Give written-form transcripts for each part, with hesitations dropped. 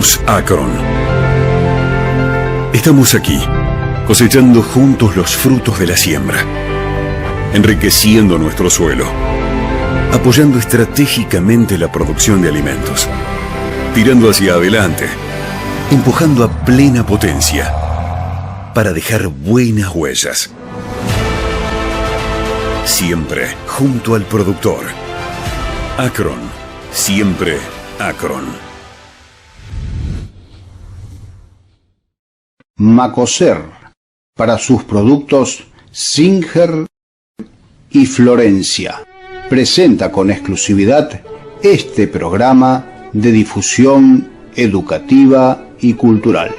Somos Akron. Estamos aquí, cosechando juntos los frutos de la siembra, enriqueciendo nuestro suelo, apoyando estratégicamente la producción de alimentos, tirando hacia adelante, empujando a plena potencia para dejar buenas huellas. Siempre junto al productor. Akron, siempre Akron. Macoser, para sus productos Singer y Florencia, presenta con exclusividad este programa de difusión educativa y cultural.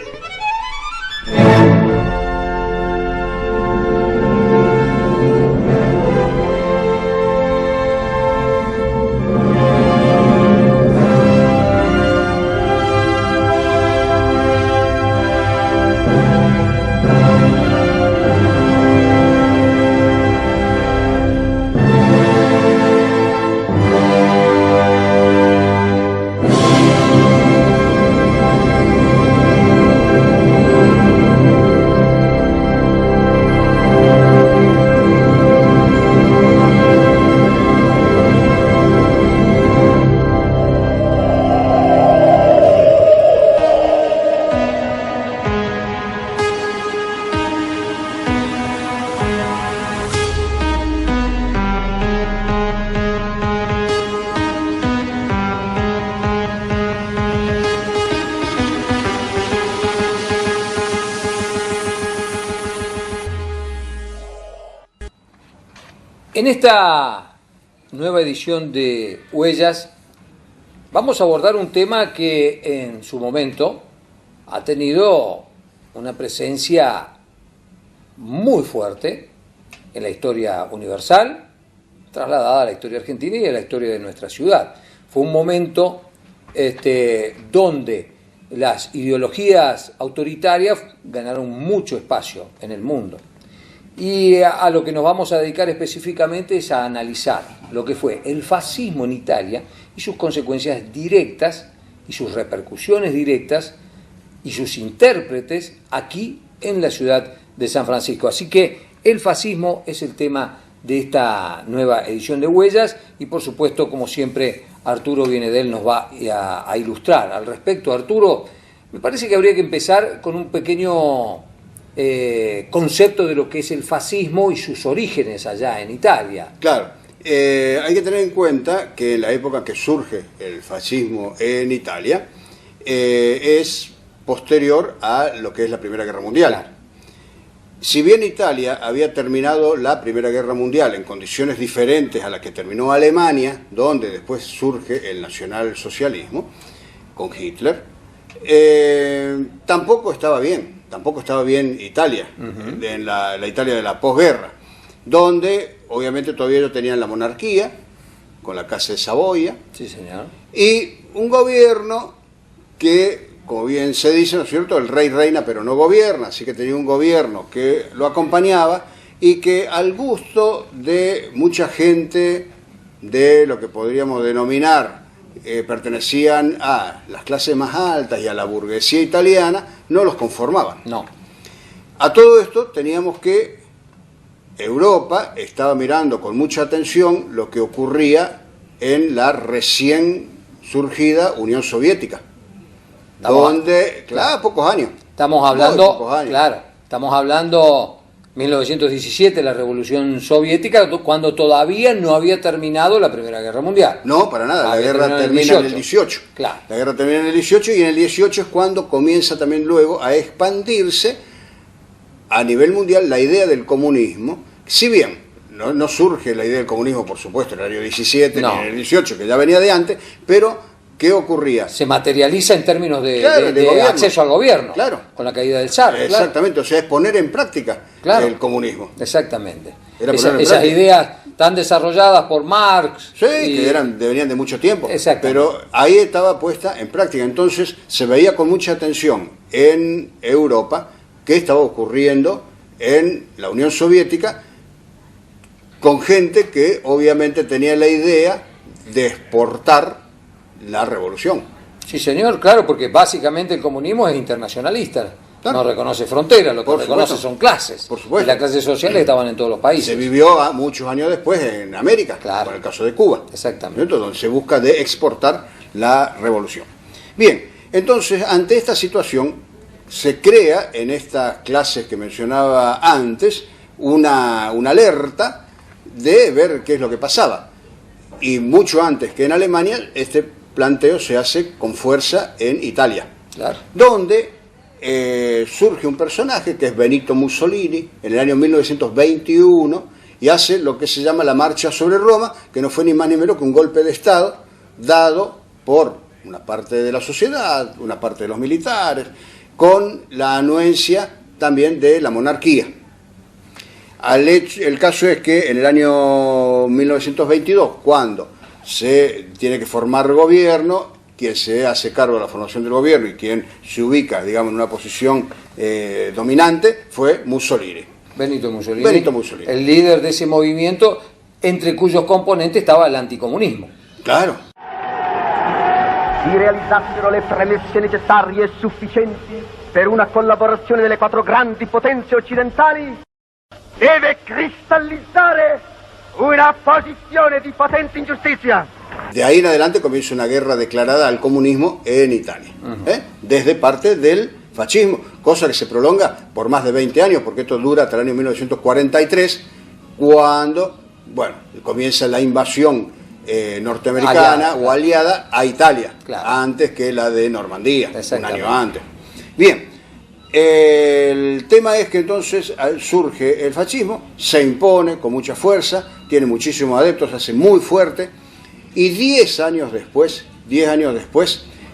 En esta nueva edición de Huellas vamos a abordar un tema que en su momento ha tenido una presencia muy fuerte en la historia universal, trasladada a la historia argentina y a la historia de nuestra ciudad. Fue un momento donde las ideologías autoritarias ganaron mucho espacio en el mundo. Y a lo que nos vamos a dedicar específicamente es a analizar lo que fue el fascismo en Italia y sus consecuencias directas y sus repercusiones directas y sus intérpretes aquí en la ciudad de San Francisco. Así que el fascismo es el tema de esta nueva edición de Huellas y por supuesto, como siempre, Arturo Bienedel nos va a ilustrar al respecto. Arturo, me parece que habría que empezar con un pequeño concepto de lo que es el fascismo y sus orígenes allá en Italia. Claro, hay que tener en cuenta que en la época que surge el fascismo en Italia es posterior a lo que es la Primera Guerra Mundial. Claro. Si bien Italia había terminado la Primera Guerra Mundial en condiciones diferentes a las que terminó Alemania, donde después surge el nacionalsocialismo con Hitler, tampoco estaba bien Italia, en la Italia de la posguerra, donde obviamente todavía ellos tenían la monarquía, con la Casa de Saboya, Sí, señor. y un gobierno que, como bien se dice, ¿no es cierto?, el rey reina pero no gobierna, así que tenía un gobierno que lo acompañaba y que al gusto de mucha gente de lo que podríamos denominar pertenecían a las clases más altas y a la burguesía italiana, no los conformaban. No. A todo esto teníamos que Europa estaba mirando con mucha atención lo que ocurría en la recién surgida Unión Soviética, donde, claro, pocos años. Estamos hablando, pocos años. claro, estamos hablando 1917, la Revolución Soviética, cuando todavía no había terminado la Primera Guerra Mundial. No, para nada, la Había guerra terminado termina en el 18. Claro. La guerra termina en el 18 y en el 18 es cuando comienza también luego a expandirse a nivel mundial la idea del comunismo, si bien no surge la idea del comunismo, por supuesto, en el año 17 No. ni en el 18, que ya venía de antes, pero ¿qué ocurría? Se materializa en términos de gobierno. acceso al gobierno, Claro. con la caída del zar. Exactamente, o sea, es poner en práctica Claro. el comunismo. Exactamente. Era Esas ponerlo en práctica. ideas tan desarrolladas por Marx. Sí, que venían de mucho tiempo, Exactamente. pero ahí estaba puesta en práctica. Entonces se veía con mucha atención en Europa qué estaba ocurriendo en la Unión Soviética con gente que obviamente tenía la idea de exportar la revolución. Sí, señor, claro, porque básicamente el comunismo es internacionalista. Claro. No reconoce fronteras, lo que Por reconoce supuesto. son clases. Por supuesto. Y las clases sociales estaban en todos los países. Se vivió muchos años después en América, Claro. con el caso de Cuba. Exactamente. ¿Cierto? Donde se busca de exportar la revolución. Bien, entonces, ante esta situación, se crea en estas clases que mencionaba antes una alerta de ver qué es lo que pasaba. Y mucho antes que en Alemania, este planteo se hace con fuerza en Italia, Claro. donde surge un personaje que es Benito Mussolini en el año 1921 y hace lo que se llama la Marcha sobre Roma, que no fue ni más ni menos que un golpe de Estado dado por una parte de la sociedad, una parte de los militares, con la anuencia también de la monarquía. El caso es que en el año 1922, cuando se tiene que formar gobierno, quien se hace cargo de la formación del gobierno y quien se ubica, digamos, en una posición dominante, fue Mussolini. Benito Mussolini. Benito Mussolini. El líder de ese movimiento, entre cuyos componentes estaba el anticomunismo. Claro. Si realizzassero le premesse necessarie e sufficienti per una collaborazione delle quattro grandi potenze occidentali, deve cristallizzare una posizione di potente ingiustizia. De ahí en adelante comienza una guerra declarada al comunismo en Italia, desde parte del fascismo, cosa que se prolonga por más de 20 años, porque esto dura hasta el año 1943, cuando, bueno, comienza la invasión norteamericana o aliada a Italia, Claro. antes que la de Normandía, un Exactamente. año antes. Bien, el tema es que entonces surge el fascismo, se impone con mucha fuerza, tiene muchísimos adeptos, se hace muy fuerte, y 10 años después,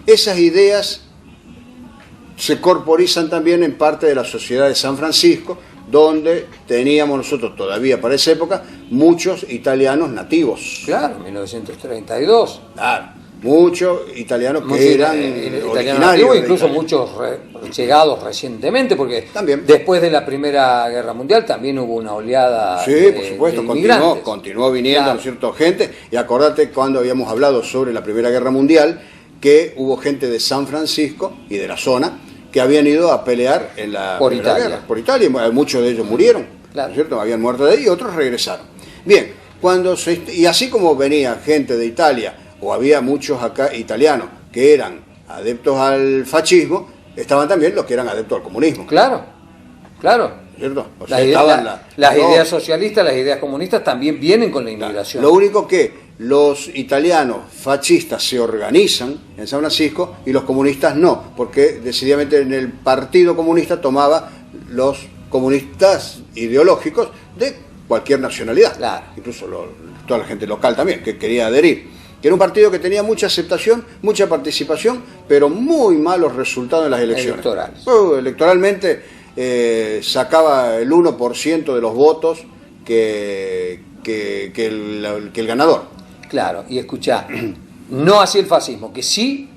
esas ideas se corporizan también en parte de la sociedad de San Francisco, donde teníamos nosotros todavía para esa época muchos italianos nativos. Claro, 1932. Claro, muchos italianos que Muchos eran italianos originarios. nativos, de incluso Italia. muchos llegados recientemente, porque También. después de la Primera Guerra Mundial también hubo una oleada Sí, de, por supuesto, de inmigrantes. continuó viniendo, Claro. ¿no es cierto?, gente, y acordate cuando habíamos hablado sobre la Primera Guerra Mundial, que hubo gente de San Francisco y de la zona que habían ido a pelear en la Por Primera Italia. Guerra, por Italia, y muchos de ellos murieron, Claro. ¿no es cierto?, habían muerto de ahí y otros regresaron. Bien, y así como venía gente de Italia, o había muchos acá italianos que eran adeptos al fascismo, estaban también los que eran adeptos al comunismo, Claro, claro. ¿cierto? O sea, Las estaban las no, ideas socialistas, las ideas comunistas también vienen con la inmigración. Lo único que los italianos fascistas se organizan en San Francisco y los comunistas no, porque decididamente en el Partido Comunista tomaba los comunistas ideológicos de cualquier nacionalidad, Claro. incluso toda la gente local también, que quería adherir. Que era un partido que tenía mucha aceptación, mucha participación, pero muy malos resultados en las elecciones. Electorales. Electoralmente sacaba el 1% de los votos que el ganador. Claro, y escuchá, no así el fascismo, que sí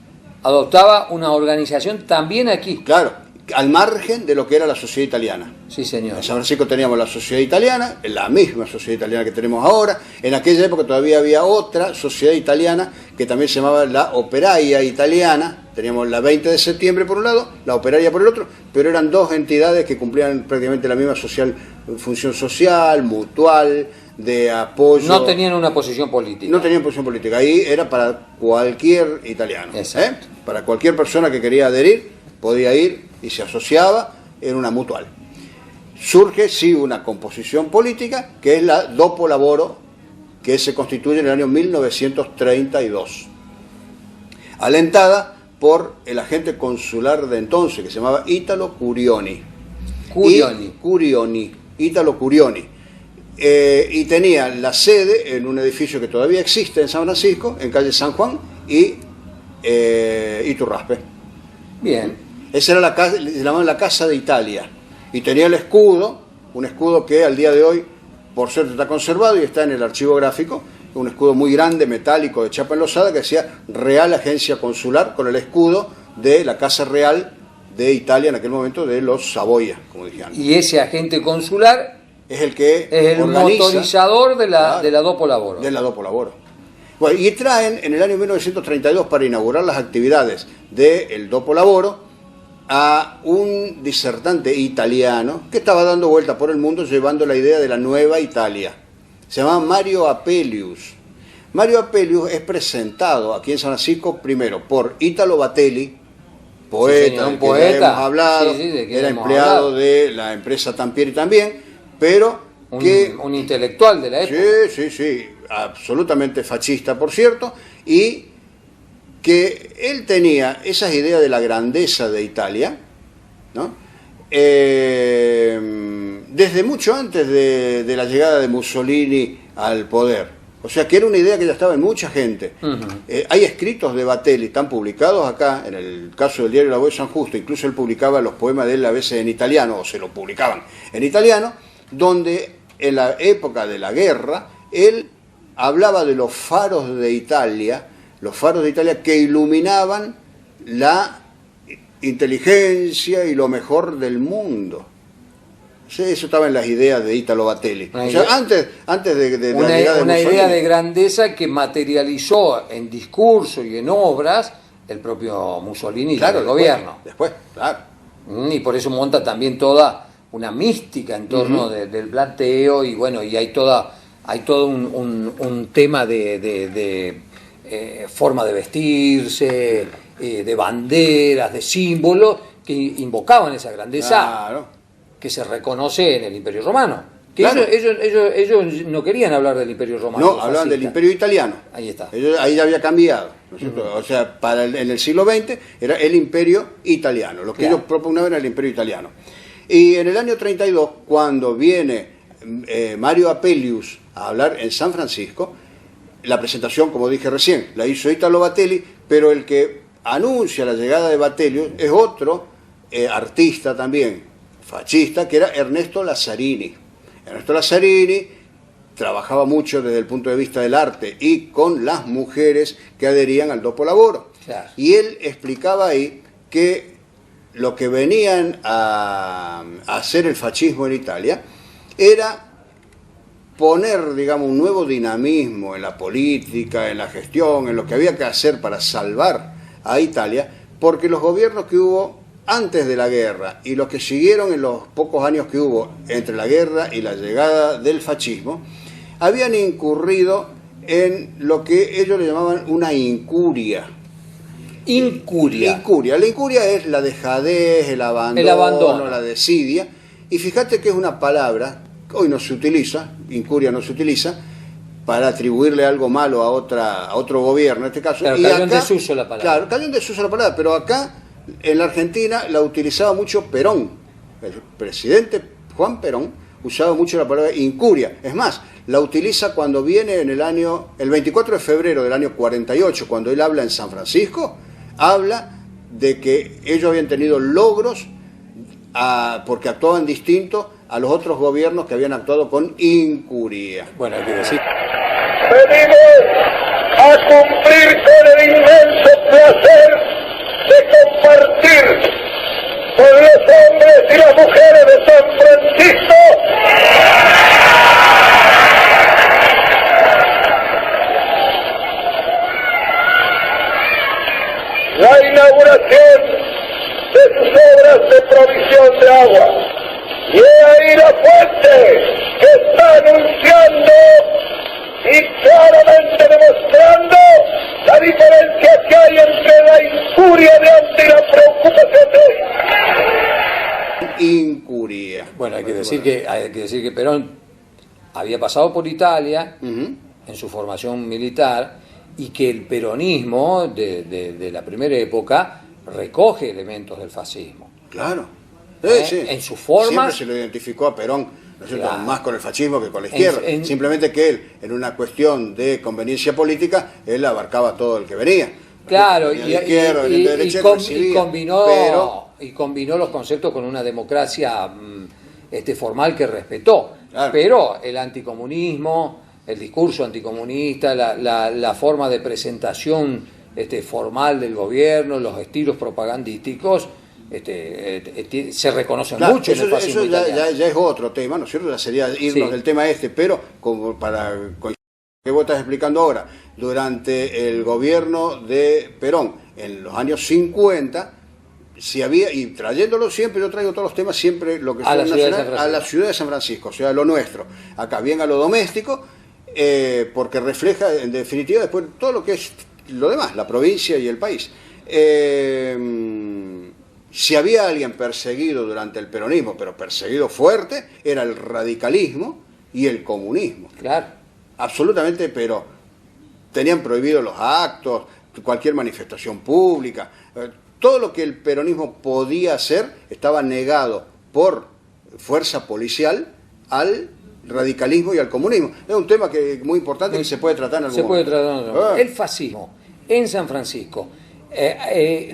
adoptaba una organización también aquí. Claro, al margen de lo que era la sociedad italiana. Sí, señor. En San Francisco teníamos la sociedad italiana, la misma sociedad italiana que tenemos ahora. En aquella época todavía había otra sociedad italiana que también se llamaba la Operaia Italiana. Teníamos la 20 de septiembre por un lado, la Operaia por el otro, pero eran dos entidades que cumplían prácticamente la misma función social, mutual, de apoyo. No tenían una posición política. No tenían posición política. Ahí era para cualquier italiano. Exacto. Para cualquier persona que quería adherir, podía ir y se asociaba en una mutual. Surge, sí, una composición política, que es la Dopo Lavoro, que se constituye en el año 1932. Alentada por el agente consular de entonces, que se llamaba Italo Curioni. Italo Curioni. Y tenía la sede en un edificio que todavía existe en San Francisco, en calle San Juan y Iturraspe. Bien. Esa era la casa, le llamaban la Casa de Italia. Y tenía el escudo, un escudo que al día de hoy, por suerte, está conservado y está en el archivo gráfico, un escudo muy grande, metálico, de chapa enlosada, que decía Real Agencia Consular, con el escudo de la Casa Real de Italia en aquel momento, de los Saboya, como dije antes. Y ese agente consular Es el que es el organiza, motorizador de la claro, Dopo Lavoro. de la Dopo Lavoro. Bueno, y traen en el año 1932 para inaugurar las actividades del Dopolavoro a un disertante italiano que estaba dando vuelta por el mundo llevando la idea de la nueva Italia. Se llama Mario Apelius. Mario Apelius es presentado aquí en San Francisco primero por Italo Batelli, poeta, Sí, señor, un del que poeta. ya hemos hablado, Sí, de que era hemos empleado hablado. de la empresa Tampieri también, pero Un intelectual de la época. sí, absolutamente fascista, por cierto, y que él tenía esas ideas de la grandeza de Italia, ¿no? Desde mucho antes de la llegada de Mussolini al poder. O sea, que era una idea que ya estaba en mucha gente. Hay escritos de Batelli, están publicados acá, en el caso del diario La Voz de San Justo, incluso él publicaba los poemas de él a veces en italiano, o se lo publicaban en italiano, donde en la época de la guerra, él hablaba de los faros de Italia que iluminaban la inteligencia y lo mejor del mundo. Sí, eso estaba en las ideas de Italo Batelli. O sea, antes de la llegada de Una Mussolini. idea de grandeza que materializó en discurso y en obras el propio Mussolini y el gobierno. Después, claro. Y por eso monta también toda una mística en torno del plateo, y bueno, y hay todo un tema de forma de vestirse, de banderas, de símbolos que invocaban esa grandeza. Claro. Que se reconoce en el Imperio Romano. Que Claro. ellos no querían hablar del Imperio Romano. No, hablaban del Imperio Italiano. Ahí está. Ahí ya había cambiado, ¿no es cierto? O sea, en el siglo XX era el Imperio Italiano. Lo que Claro. ellos propugnaban era el Imperio Italiano. Y en el año 32, cuando viene Mario Apelius a hablar en San Francisco, la presentación, como dije recién, la hizo Italo Batelli, pero el que anuncia la llegada de Batelli es otro artista también, fascista, que era Ernesto Lazzarini. Ernesto Lazzarini trabajaba mucho desde el punto de vista del arte y con las mujeres que adherían al Dopolavoro. Claro. Y él explicaba ahí que lo que venían a hacer el fascismo en Italia era poner, digamos, un nuevo dinamismo en la política, en la gestión, en lo que había que hacer para salvar a Italia, porque los gobiernos que hubo antes de la guerra y los que siguieron en los pocos años que hubo entre la guerra y la llegada del fascismo, habían incurrido en lo que ellos le llamaban una incuria. Incuria. La incuria es la dejadez, el abandono, la desidia. Y fíjate que es una palabra que hoy no se utiliza, incuria no se utiliza, para atribuirle algo malo a otro gobierno, en este caso. Claro, cayó en desuso la palabra. Claro, cayó en desuso la palabra, pero acá, en la Argentina, la utilizaba mucho Perón. El presidente Juan Perón usaba mucho la palabra incuria. Es más, la utiliza cuando viene en el 24 de febrero del año 48, cuando él habla en San Francisco, habla de que ellos habían tenido logros porque actuaban distinto a los otros gobiernos que habían actuado con incuria. Bueno, hay que decir. Venimos a cumplir con el inmenso placer de compartir con los hombres y las mujeres de San Francisco la inauguración de sus obras de provisión de agua. Y he ahí la fuente que está anunciando y claramente demostrando la diferencia que hay entre la incuria de antes y la preocupación de hoy. Incuria. Bueno, hay que decir que Perón había pasado por Italia en su formación militar, y que el peronismo de la primera época recoge elementos del fascismo. Claro. Sí. En su forma. Siempre se lo identificó a Perón, ¿no es cierto?, Claro. más con el fascismo que con la izquierda. Simplemente que él, en una cuestión de conveniencia política, él abarcaba todo el que venía. Claro, Venía de la izquierda, venía de derecha, recibía, y combinó los conceptos con una democracia formal que respetó. Claro. Pero el anticomunismo, el discurso anticomunista, la forma de presentación formal del gobierno, los estilos propagandísticos, se reconocen claro, mucho en el fascismo eso italiano. ya es otro tema, ¿no es cierto? Ya sería irnos Sí. del tema pero como para que vos estás explicando ahora, durante el gobierno de Perón, en los años 50, si había, y trayéndolo siempre, yo traigo todos los temas siempre, lo que A la son ciudad de nacional, San Francisco. a la ciudad de San Francisco, o sea, lo nuestro. Acá bien a lo doméstico, porque refleja en definitiva después todo lo que es lo demás, la provincia y el país. Si había alguien perseguido durante el peronismo, pero perseguido fuerte, era el radicalismo y el comunismo. Claro. Absolutamente, pero tenían prohibidos los actos, cualquier manifestación pública. Todo lo que el peronismo podía hacer estaba negado por fuerza policial al radicalismo y al comunismo. Es un tema que muy importante que se puede tratar en algún momento. El fascismo en San Francisco.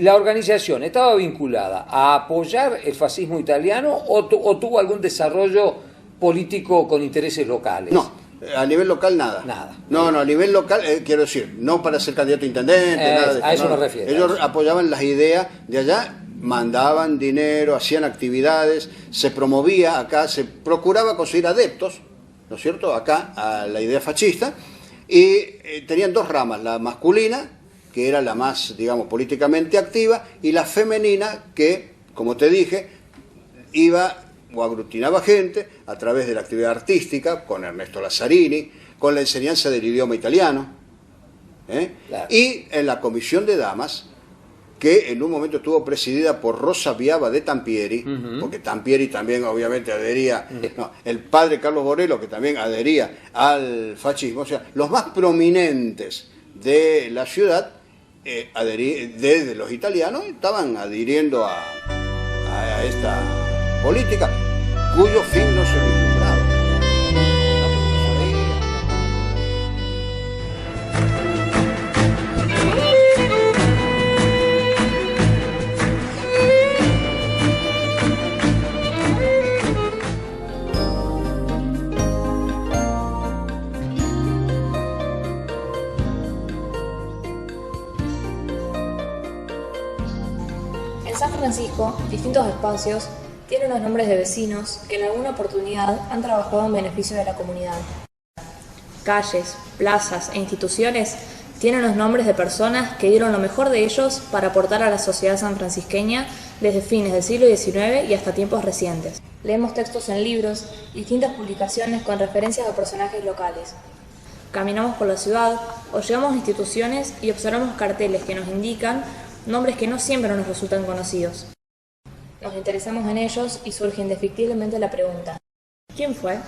¿La organización estaba vinculada a apoyar el fascismo italiano o tuvo algún desarrollo político con intereses locales? No, a nivel local nada. Nada. No, a nivel local, quiero decir, no para ser candidato a intendente, nada de a eso no. me refiero. Ellos apoyaban las ideas de allá, mandaban dinero, hacían actividades, se promovía acá, se procuraba conseguir adeptos, ¿no es cierto?, acá a la idea fascista, y tenían dos ramas, la masculina, que era la más, digamos, políticamente activa, y la femenina, que, como te dije, iba o aglutinaba gente a través de la actividad artística, con Ernesto Lazzarini, con la enseñanza del idioma italiano, Claro. y en la comisión de damas, que en un momento estuvo presidida por Rosa Viaba de Tampieri, porque Tampieri también obviamente adhería, el padre Carlos Borello, que también adhería al fascismo, o sea, los más prominentes de la ciudad, de los italianos, estaban adhiriendo a esta política, cuyo fin no se vislumbraba. En San Francisco, distintos espacios tienen los nombres de vecinos que en alguna oportunidad han trabajado en beneficio de la comunidad. Calles, plazas e instituciones tienen los nombres de personas que dieron lo mejor de ellos para aportar a la sociedad sanfrancisqueña desde fines del siglo XIX y hasta tiempos recientes. Leemos textos en libros y distintas publicaciones con referencias a personajes locales. Caminamos por la ciudad o llegamos a instituciones y observamos carteles que nos indican nombres que no siempre nos resultan conocidos. Nos interesamos en ellos y surge indefectiblemente la pregunta: ¿quién fue?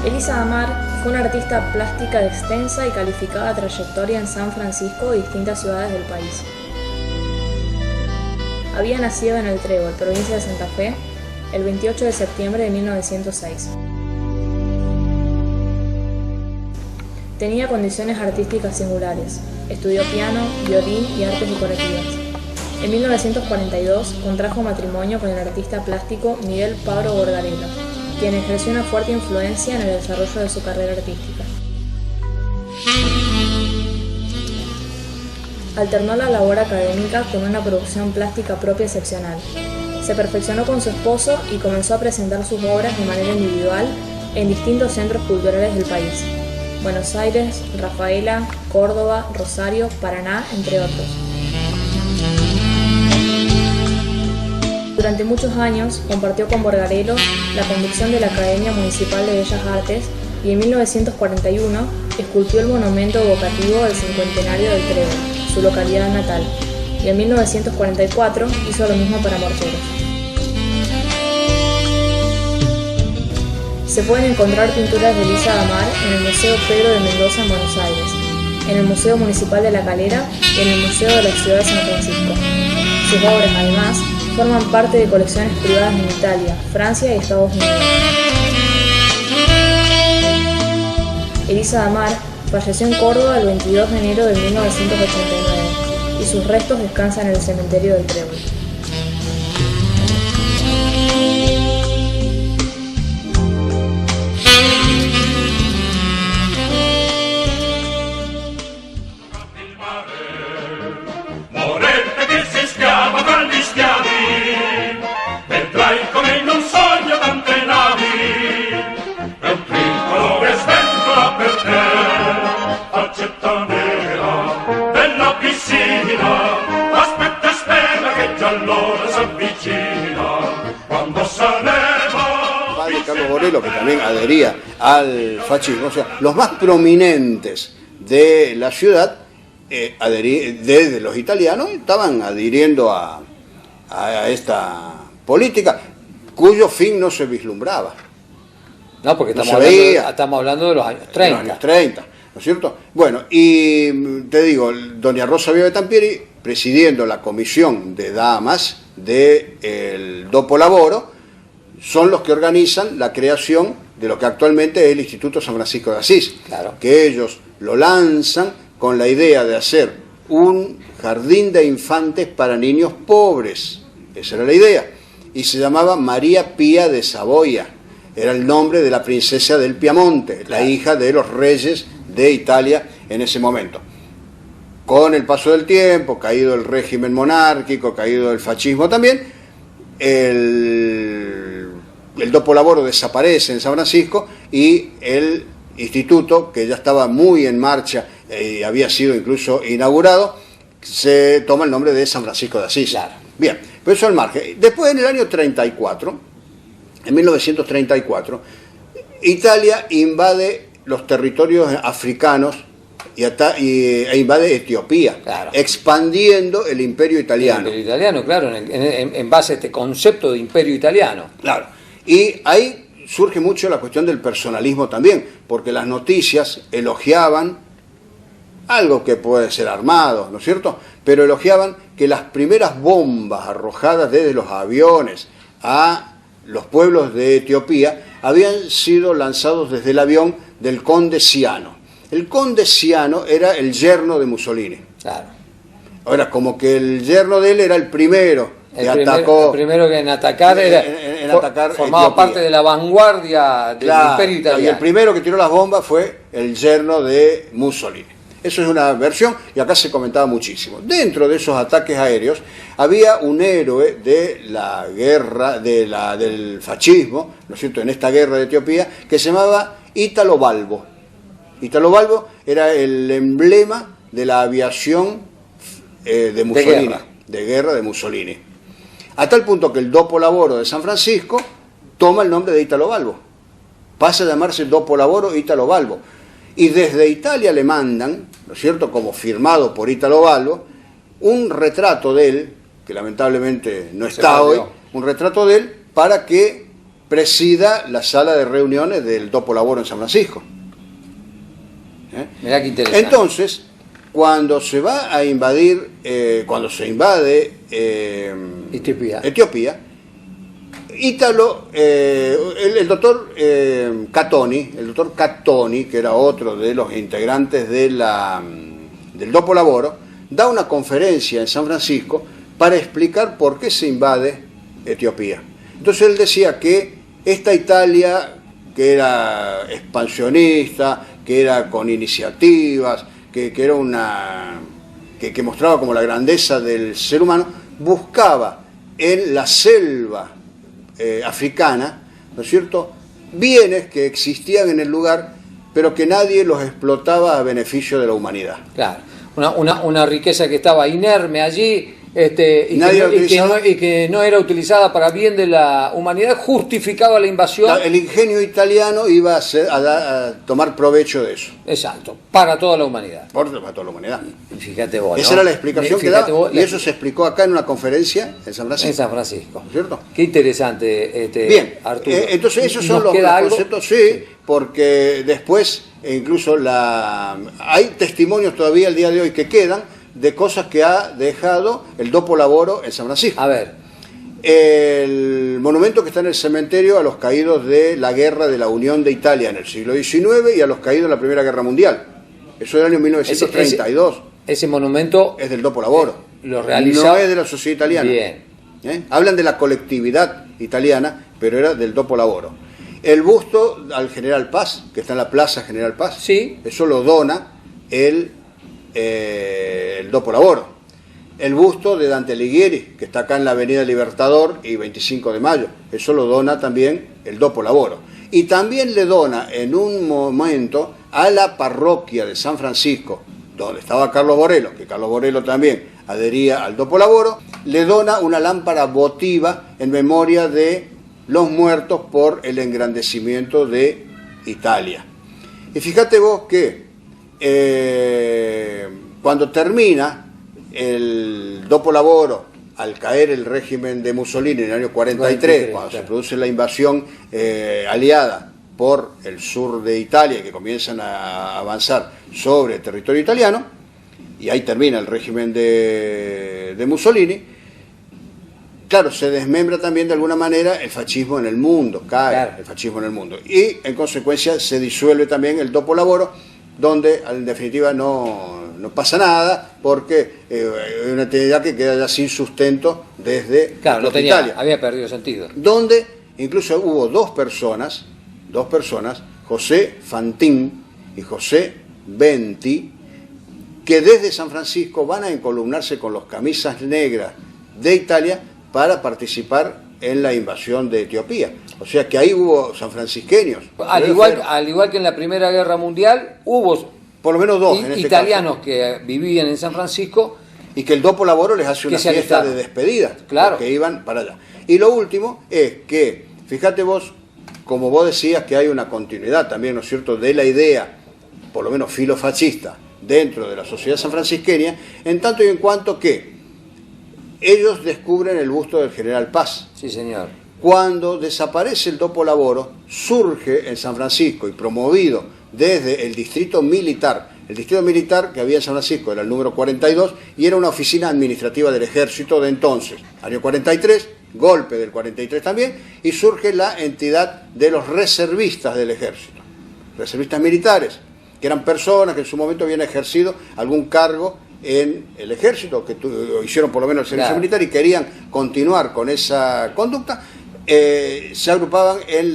Elisa Amar fue una artista plástica de extensa y calificada trayectoria en San Francisco y distintas ciudades del país. Había nacido en El Trébol, provincia de Santa Fe, el 28 de septiembre de 1906. Tenía condiciones artísticas singulares. Estudió piano, violín y artes decorativas. En 1942 contrajo matrimonio con el artista plástico Miguel Pablo Borgarello, quien ejerció una fuerte influencia en el desarrollo de su carrera artística. Alternó la labor académica con una producción plástica propia excepcional. Se perfeccionó con su esposo y comenzó a presentar sus obras de manera individual en distintos centros culturales del país: Buenos Aires, Rafaela, Córdoba, Rosario, Paraná, entre otros. Durante muchos años compartió con Borgarello la conducción de la Academia Municipal de Bellas Artes y en 1941 esculpió el monumento evocativo del cincuentenario del Trébol, su localidad natal, y en 1944 hizo lo mismo para Morteros. Se pueden encontrar pinturas de Elisa Amar en el Museo Pedro de Mendoza en Buenos Aires, en el Museo Municipal de La Calera y en el Museo de la Ciudad de San Francisco. Sus obras, además, forman parte de colecciones privadas en Italia, Francia y Estados Unidos. Elisa Amar falleció en Córdoba el 22 de enero de 1989 y sus restos descansan en el cementerio del Trébol. Borelo, que también adhería al fascismo, o sea, los más prominentes de la ciudad, desde los italianos, estaban adhiriendo a esta política, cuyo fin no se vislumbraba. No, porque No estamos hablando de los años 30. De los años 30, ¿no es cierto? Bueno, y te digo, doña Rosa Viva de Tampieri, presidiendo la comisión de damas del Dopo Lavoro, son los que organizan la creación de lo que actualmente es el Instituto San Francisco de Asís, claro, que ellos lo lanzan con la idea de hacer un jardín de infantes para niños pobres. Esa era la idea. Y se llamaba María Pía de Saboya. Era el nombre de la princesa del Piamonte, la hija de los reyes de Italia en ese momento. Con el paso del tiempo, caído el régimen monárquico, caído el fascismo también, el Dopo Lavoro desaparece en San Francisco y el instituto, que ya estaba muy en marcha y había sido incluso inaugurado, se toma el nombre de San Francisco de Asís. Claro. Bien, pero eso al margen. Después, en el año 34, en 1934, Italia invade los territorios africanos e invade Etiopía, claro, expandiendo el imperio italiano. El imperio italiano, claro, en base a este concepto de imperio italiano. Claro, y ahí surge mucho la cuestión del personalismo también, porque las noticias elogiaban algo que puede ser armado, ¿no es cierto? Pero elogiaban que las primeras bombas arrojadas desde los aviones a los pueblos de Etiopía habían sido lanzados desde el avión del conde Ciano. El conde Ciano era el yerno de Mussolini. Claro. Ahora, como que el yerno de él era el primero que atacó. El primero que en atacar formaba Etiopía. parte de la vanguardia del imperio italiano. Y el primero que tiró las bombas fue el yerno de Mussolini. Eso es una versión y acá se comentaba muchísimo. Dentro de esos ataques aéreos había un héroe de la guerra del fascismo, ¿no es cierto?, en esta guerra de Etiopía, que se llamaba Italo Balbo. Italo Balbo era el emblema de la aviación de Mussolini, de guerra de Mussolini. A tal punto que el Dopo Lavoro de San Francisco toma el nombre de Italo Balbo. Pasa a llamarse Dopo Lavoro Italo Balbo. Y desde Italia le mandan, ¿no es cierto?, como firmado por Italo Balbo, un retrato de él, que lamentablemente no está hoy, un retrato de él para que presida la sala de reuniones del Dopo Lavoro en San Francisco. Mirá qué interesante. Entonces, cuando se va a invadir, cuando se invade Etiopía, Italo, el doctor Cattoni, que era otro de los integrantes del Dopo Lavoro, da una conferencia en San Francisco para explicar por qué se invade Etiopía. Entonces él decía que esta Italia, que era expansionista, que era con iniciativas, que era que mostraba como la grandeza del ser humano, buscaba en la selva africana, ¿no es cierto?, bienes que existían en el lugar, pero que nadie los explotaba a beneficio de la humanidad. Claro, una riqueza que estaba inerme allí, y que no era utilizada para bien de la humanidad, justificaba la invasión. El ingenio italiano iba a tomar provecho de eso. Exacto, para toda la humanidad. Para toda la humanidad. Fíjate vos, Esa ¿no? era la explicación que daba, y eso se explicó acá en una conferencia en San Francisco. En San Francisco. ¿Cierto? Qué interesante, Bien, Arturo. entonces esos son los conceptos, sí, porque después incluso hay testimonios todavía al día de hoy que quedan de cosas que ha dejado el Dopo Lavoro en San Francisco. A ver. El monumento que está en el cementerio a los caídos de la guerra de la Unión de Italia en el siglo XIX y a los caídos en la Primera Guerra Mundial. Eso del año 1932. Ese monumento es del Dopo Lavoro. Lo realizó. No es de la sociedad italiana. Bien. Hablan de la colectividad italiana, pero era del Dopo Lavoro. El busto al General Paz, que está en la Plaza General Paz, sí, eso lo dona el Dopo Lavoro. El busto de Dante Alighieri, que está acá en la Avenida Libertador y 25 de Mayo, eso lo dona también el Dopo Lavoro. Y también le dona en un momento a la parroquia de San Francisco, donde estaba Carlos Borelo, que Carlos Borelo también adhería al Dopo Lavoro, le dona una lámpara votiva en memoria de los muertos por el engrandecimiento de Italia. Y fíjate vos que cuando termina el dopolavoro, al caer el régimen de Mussolini en el año 43, cuando claro, se produce la invasión aliada por el sur de Italia, que comienzan a avanzar sobre el territorio italiano, y ahí termina el régimen de Mussolini, claro, se desmembra también de alguna manera el fascismo en el mundo, cae claro, el fascismo en el mundo, y en consecuencia se disuelve también el dopolavoro, donde en definitiva no pasa nada, porque es una actividad que queda ya sin sustento desde claro, no tenía, Italia. Había perdido sentido. Donde incluso hubo dos personas, José Fantín y José Benti, que desde San Francisco van a encolumnarse con los camisas negras de Italia para participar en la invasión de Etiopía. O sea que ahí hubo sanfrancisqueños. Al igual que en la Primera Guerra Mundial, hubo por lo menos dos en este italianos caso, que vivían en San Francisco y que el dopolavoro les hace una fiesta de despedida, claro, que iban para allá. Y lo último es que, fíjate vos, como vos decías que hay una continuidad también, ¿no es cierto?, de la idea, por lo menos filofascista, dentro de la sociedad sanfrancisqueña, en tanto y en cuanto que ellos descubren el busto del general Paz. Sí, señor. Cuando desaparece el dopolavoro, surge en San Francisco y promovido desde el distrito militar que había en San Francisco era el número 42 y era una oficina administrativa del ejército de entonces, año 43, golpe del 43 también, y surge la entidad de los reservistas del ejército, reservistas militares, que eran personas que en su momento habían ejercido algún cargo en el ejército, que hicieron por lo menos el servicio claro, militar y querían continuar con esa conducta, se agrupaban en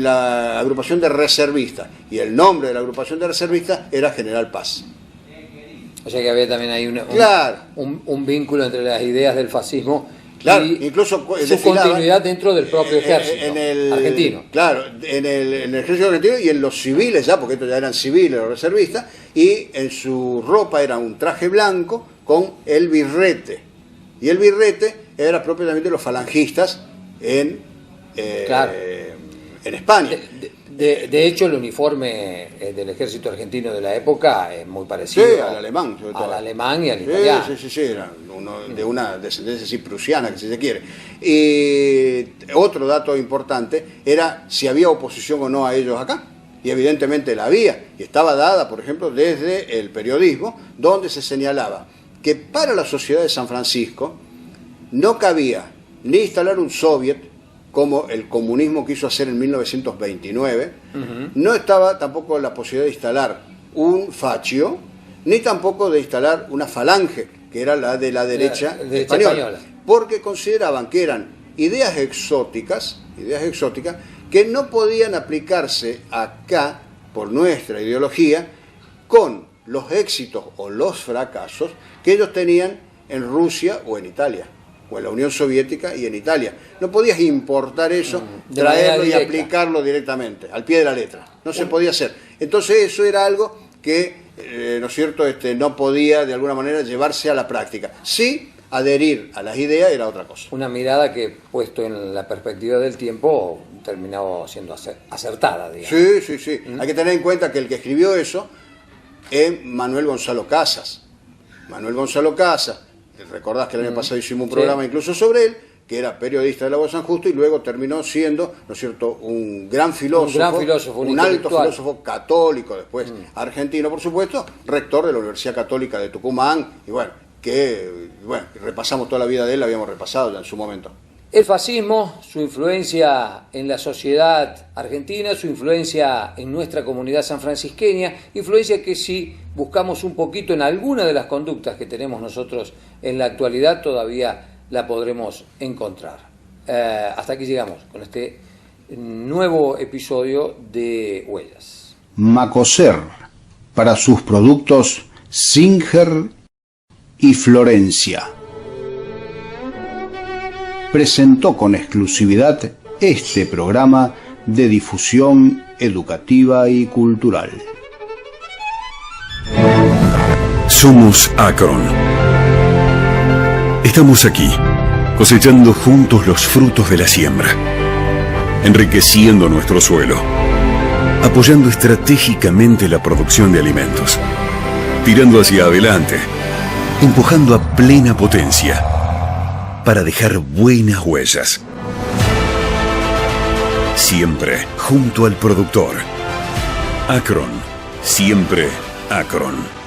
la agrupación de reservistas, y el nombre de la agrupación de reservistas era General Paz. O sea que había también ahí un vínculo entre las ideas del fascismo claro, y incluso su continuidad dentro del propio ejército argentino. Claro, en el ejército argentino y en los civiles ya, porque estos ya eran civiles los reservistas, y en su ropa era un traje blanco con el birrete, y el birrete era propiamente de los falangistas en España. De hecho, el uniforme del ejército argentino de la época es muy parecido al alemán, sobre todo. Al alemán y al italiano. Sí, era uno de una descendencia así prusiana, que si se quiere. Y otro dato importante era si había oposición o no a ellos acá. Y evidentemente la había. Y estaba dada, por ejemplo, desde el periodismo, donde se señalaba que para la sociedad de San Francisco no cabía ni instalar un soviet, como el comunismo quiso hacer en 1929, no estaba tampoco la posibilidad de instalar un fascio, ni tampoco de instalar una falange, que era la de la derecha española, porque consideraban que eran ideas exóticas que no podían aplicarse acá por nuestra ideología con los éxitos o los fracasos que ellos tenían en Rusia o en Italia, o en la Unión Soviética y en Italia. No podías importar eso, traerlo y aplicarlo directamente, al pie de la letra. No se podía hacer. Entonces eso era algo que, ¿no es cierto?, no podía de alguna manera llevarse a la práctica. Sí, adherir a las ideas era otra cosa. Una mirada que, puesto en la perspectiva del tiempo, terminaba siendo acertada, digamos. Sí. Hay que tener en cuenta que el que escribió eso es Manuel Gonzalo Casas. Recordás que el año pasado hicimos un programa incluso sobre él, que era periodista de La Voz de San Justo y luego terminó siendo, ¿no es cierto?, un gran filósofo, un alto filósofo católico, después argentino, por supuesto, rector de la Universidad Católica de Tucumán, y repasamos toda la vida de él, la habíamos repasado ya en su momento. El fascismo, su influencia en la sociedad argentina, su influencia en nuestra comunidad sanfrancisqueña, influencia que si buscamos un poquito en alguna de las conductas que tenemos nosotros en la actualidad, todavía la podremos encontrar. Hasta aquí llegamos con este nuevo episodio de Huellas. Macoser, para sus productos Singer y Florencia, presentó con exclusividad este programa de difusión educativa y cultural. Somos Akron. Estamos aquí cosechando juntos los frutos de la siembra, enriqueciendo nuestro suelo, apoyando estratégicamente la producción de alimentos, tirando hacia adelante, empujando a plena potencia para dejar buenas huellas. Siempre junto al productor. Acron, siempre Acron.